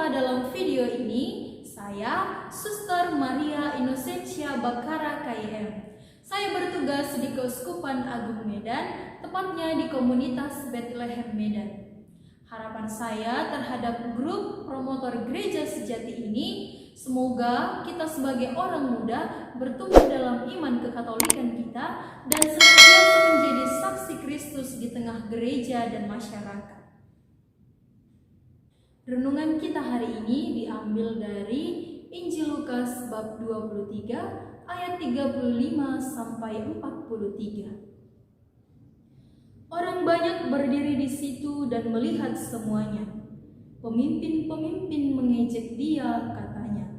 jumpa dalam video ini. Saya Suster Maria Inosensia Bakara KIM. Saya bertugas di Keuskupan Agung Medan, tepatnya di komunitas Bethlehem Medan. Harapan saya terhadap grup promotor gereja sejati ini, semoga kita sebagai orang muda bertumbuh dalam iman kekatolikan kita dan senantiasa menjadi saksi Kristus di tengah gereja dan masyarakat. Renungan kita hari ini diambil dari Injil Lukas bab 23 ayat 35 sampai 43. Orang banyak berdiri di situ dan melihat semuanya. Pemimpin-pemimpin mengejek dia, katanya.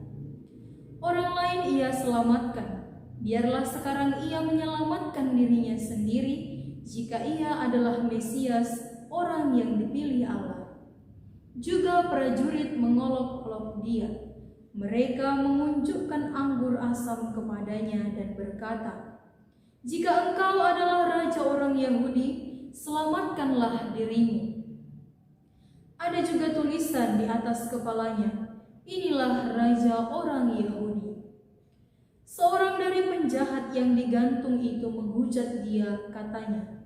Orang lain ia selamatkan. Biarlah sekarang ia menyelamatkan dirinya sendiri jika ia adalah Mesias, orang yang dipilih Allah. Juga prajurit mengolok-olok dia. Mereka mengunjukkan anggur asam kepadanya dan berkata, "Jika engkau adalah raja orang Yahudi, selamatkanlah dirimu." Ada juga tulisan di atas kepalanya, "Inilah raja orang Yahudi." Seorang dari penjahat yang digantung itu menghujat dia, katanya,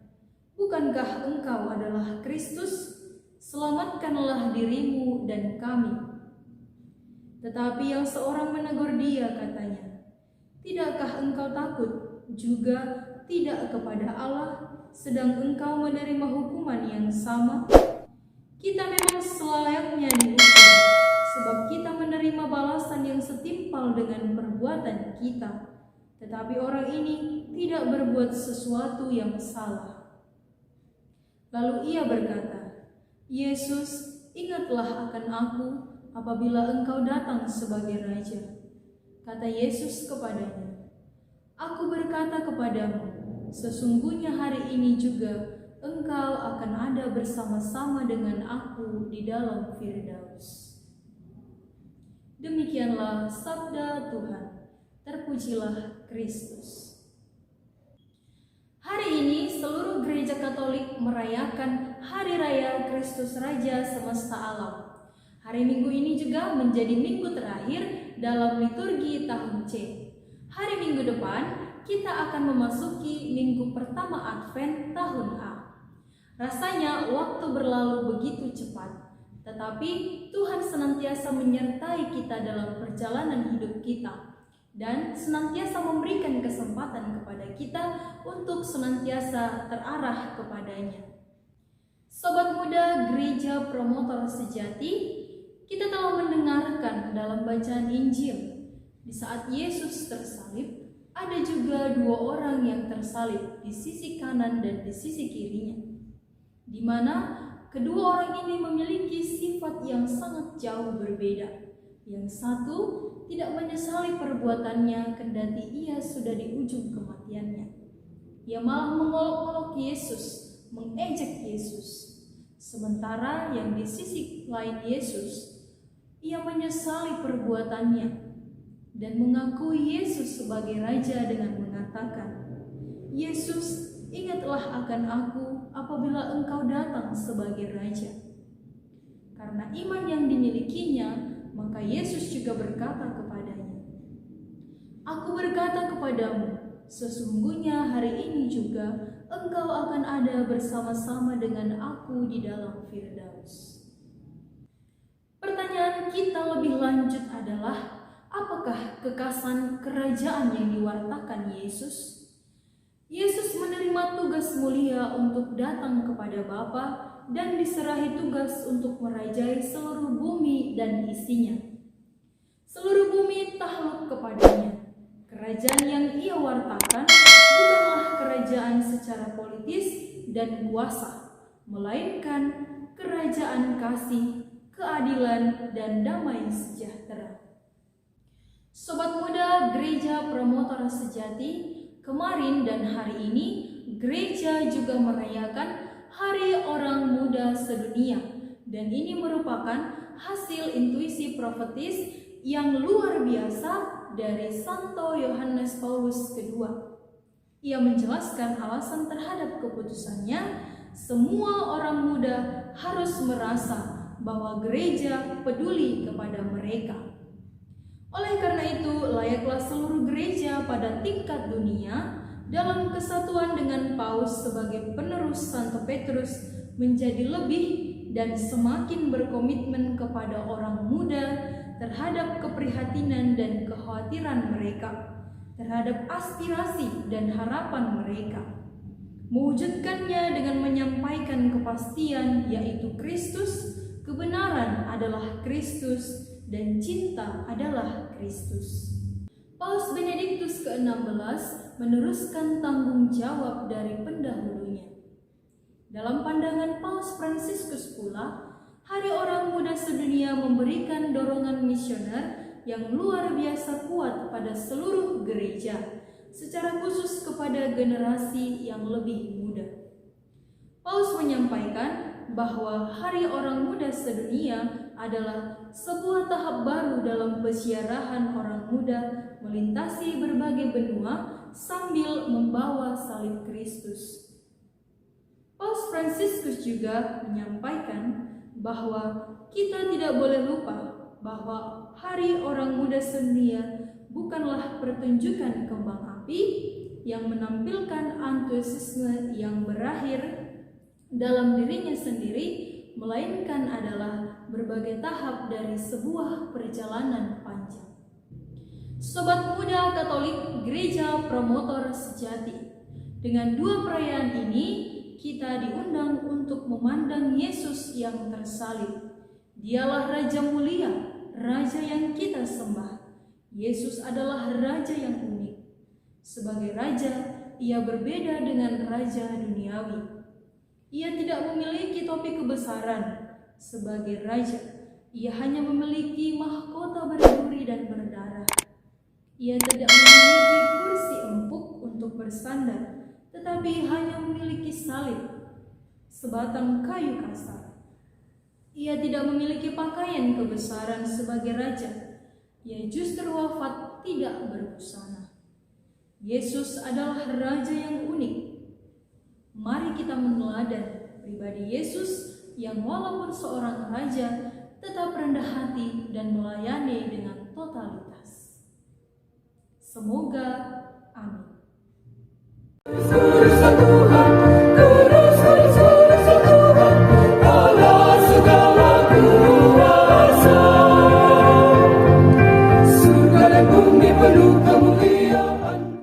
"Bukankah engkau adalah Kristus? Selamatkanlah dirimu dan kami." Tetapi yang seorang menegur dia, katanya, "Tidakkah engkau takut juga tidak kepada Allah, sedang engkau menerima hukuman yang sama? Kita memang selayaknya dihukum, sebab kita menerima balasan yang setimpal dengan perbuatan kita. Tetapi orang ini tidak berbuat sesuatu yang salah." Lalu ia berkata, "Yesus, ingatlah akan aku apabila engkau datang sebagai raja." Kata Yesus kepadanya, "Aku berkata kepadamu, sesungguhnya hari ini juga engkau akan ada bersama-sama dengan aku di dalam Firdaus." Demikianlah sabda Tuhan. Terpujilah Kristus. Hari ini seluruh gereja Katolik merayakan Hari Raya Kristus Raja Semesta Alam. Hari Minggu ini juga menjadi minggu terakhir dalam liturgi tahun C. Hari Minggu depan kita akan memasuki minggu pertama Advent tahun A. Rasanya waktu berlalu begitu cepat, tetapi Tuhan senantiasa menyertai kita dalam perjalanan hidup kita dan senantiasa memberikan kesempatan kepada kita untuk senantiasa terarah kepadanya. Sobat muda Gereja Promotor Sejati, kita telah mendengarkan dalam bacaan Injil, di saat Yesus tersalib, ada juga dua orang yang tersalib di sisi kanan dan di sisi kirinya, di mana kedua orang ini memiliki sifat yang sangat jauh berbeda. Yang satu tidak menyesali perbuatannya kendati ia sudah di ujung kematiannya. Ia malah mengolok-olok Yesus, mengejek Yesus. Sementara yang di sisi lain Yesus, ia menyesali perbuatannya dan mengakui Yesus sebagai raja dengan mengatakan, "Yesus, ingatlah akan aku apabila engkau datang sebagai raja." Karena iman yang dimilikinya, maka Yesus juga berkata kepadanya, "Aku berkata kepadamu, sesungguhnya hari ini juga engkau akan ada bersama-sama dengan aku di dalam Firdaus." Pertanyaan kita lebih lanjut adalah, apakah kekasan kerajaan yang diwartakan Yesus? Yesus menerima tugas mulia untuk datang kepada Bapa dan diserahi tugas untuk merajai seluruh bumi dan isinya. Seluruh bumi takluk kepadanya. Kerajaan yang ia wartakan bukanlah kerajaan secara politis dan kuasa, melainkan kerajaan kasih, keadilan, dan damai sejahtera. Sobat muda Gereja Promotor Sejati, kemarin dan hari ini gereja juga merayakan Hari Orang Muda Sedunia, dan ini merupakan hasil intuisi profetis yang luar biasa dari Santo Yohanes Paulus II. Ia menjelaskan alasan terhadap keputusannya, semua orang muda harus merasa bahwa gereja peduli kepada mereka. Oleh karena itu, layaklah seluruh gereja pada tingkat dunia dalam kesatuan dengan Paus sebagai penerus Santo Petrus menjadi lebih dan semakin berkomitmen kepada orang muda terhadap keprihatinan dan kekhawatiran mereka, terhadap aspirasi dan harapan mereka, mewujudkannya dengan menyampaikan kepastian, yaitu Kristus, kebenaran adalah Kristus, dan cinta adalah Kristus. Paus Benediktus ke-16 meneruskan tanggung jawab dari pendahulunya. Dalam pandangan Paus Fransiskus pula, Hari Orang Muda Sedunia memberikan dorongan misioner yang luar biasa kuat pada seluruh gereja, secara khusus kepada generasi yang lebih muda. Paus menyampaikan bahwa Hari Orang Muda Sedunia adalah sebuah tahap baru dalam pesiarahan orang muda melintasi berbagai benua sambil membawa salib Kristus. Paus Fransiskus juga menyampaikan bahwa kita tidak boleh lupa bahwa Hari Orang Muda Sedunia bukanlah pertunjukan kembang api yang menampilkan antusiasme yang berakhir dalam dirinya sendiri, melainkan adalah berbagai tahap dari sebuah perjalanan panjang. Sobat Muda Katolik Gereja Promotor Sejati, dengan dua perayaan ini kita diundang untuk memandang Yesus yang tersalib. Dialah Raja mulia, Raja yang kita sembah. Yesus adalah Raja yang unik. Sebagai Raja, Ia berbeda dengan Raja duniawi. Ia tidak memiliki topi kebesaran. Sebagai Raja, Ia hanya memiliki mahkota berduri dan berdarah. Ia tidak memiliki kursi empuk untuk bersandar, tetapi hanya memiliki salib, sebatang kayu kasar. Ia tidak memiliki pakaian kebesaran sebagai Raja. Ia justru wafat tidak berbusana. Yesus adalah Raja yang unik. Mari kita meneladani pribadi Yesus yang walaupun seorang Raja tetap rendah hati dan melayani dengan totalitas. Semoga amin.